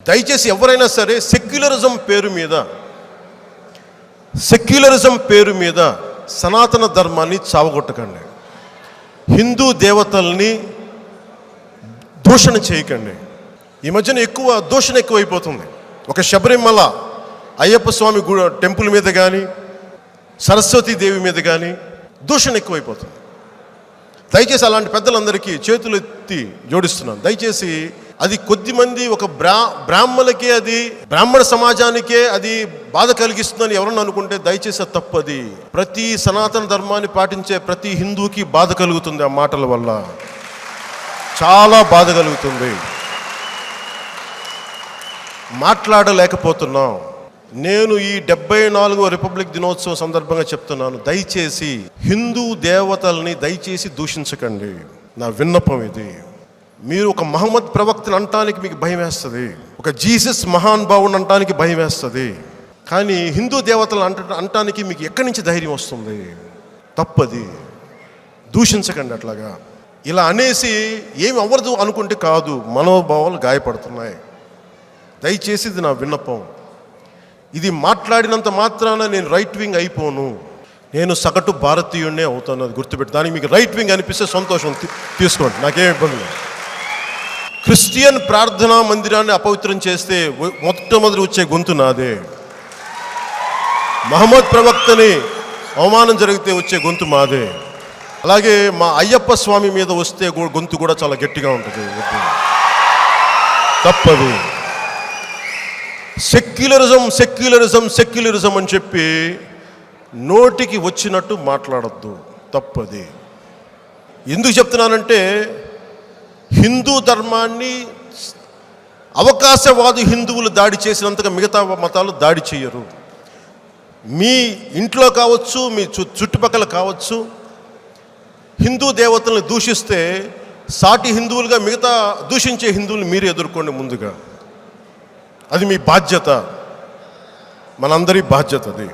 దయచేసి ఎవరైనా సరే సెక్యులరిజం పేరు మీద సనాతన ధర్మాన్ని చావగొట్టకండి. హిందూ దేవతల్ని దూషణ చేయకండి. ఈ మధ్యన దూషణ ఎక్కువైపోతుంది. ఒక శబరిమల అయ్యప్ప స్వామి టెంపుల్ మీద కానీ, సరస్వతీదేవి మీద కానీ దూషణ ఎక్కువైపోతుంది. దయచేసి అలాంటి పెద్దలందరికీ చేతులు ఎత్తి జోడిస్తున్నాను. దయచేసి అది కొద్దిమంది ఒక బ్రాహ్మణులకే, అది బ్రాహ్మణ సమాజానికే అది బాధ కలిగిస్తుందని ఎవరన్నా అనుకుంటే దయచేసి అది తప్పది. ప్రతి సనాతన ధర్మాన్ని పాటించే ప్రతి హిందూకి బాధ కలుగుతుంది. ఆ మాటల వల్ల చాలా బాధ కలుగుతుంది. మాట్లాడలేకపోతున్నాం. నేను ఈ 74వ రిపబ్లిక్ దినోత్సవం సందర్భంగా చెప్తున్నాను, దయచేసి హిందూ దేవతల్ని దయచేసి దూషించకండి. నా విన్నపం ఇది. మీరు ఒక మహమ్మద్ ప్రవక్తను అంటానికి మీకు భయం వేస్తుంది, ఒక జీసస్ మహానుభావుని అంటానికి భయం వేస్తుంది, కానీ హిందూ దేవతలు అంటానికి మీకు ఎక్కడి నుంచి ధైర్యం వస్తుంది? తప్పది. దూషించకండి. అట్లాగా ఇలా అనేసి ఏమి అవ్వదు అనుకుంటే కాదు, మనోభావాలు గాయపడుతున్నాయి. దయచేసి ఇది నా విన్నపం. ఇది మాట్లాడినంత మాత్రాన నేను రైట్ వింగ్ అయిపోను. నేను సగటు భారతీయుడినే అవుతాను. అది గుర్తుపెట్టి, దానికి మీకు రైట్ వింగ్ అనిపిస్తే సంతోషం, తీసుకోండి, నాకేం ఇబ్బంది లేదు. క్రిస్టియన్ ప్రార్థనా మందిరాన్ని అపవిత్రం చేస్తే మొట్టమొదటి వచ్చే గొంతు నాదే. మహమ్మద్ ప్రవక్తని అవమానం జరిగితే వచ్చే గొంతు మాదే. అలాగే మా అయ్యప్ప స్వామి మీద వస్తే గొంతు కూడా చాలా గట్టిగా ఉంటుంది. తప్పదు. సెక్యులరిజం అని చెప్పి నోటికి వచ్చినట్టు మాట్లాడద్దు. తప్పది. ఎందుకు చెప్తున్నానంటే, హిందూ ధర్మాన్ని అవకాశవాది హిందువులు దాడి చేసినంతగా మిగతా మతాలు దాడి చేయరు. మీ ఇంట్లో కావచ్చు, మీ చుట్టుపక్కల కావచ్చు, హిందూ దేవతలను దూషిస్తే సాటి హిందువులుగా మిగతా దూషించే హిందువులు మీరు ఎదుర్కోండి ముందుగా. అది మీ బాధ్యత, మనందరి బాధ్యత అది.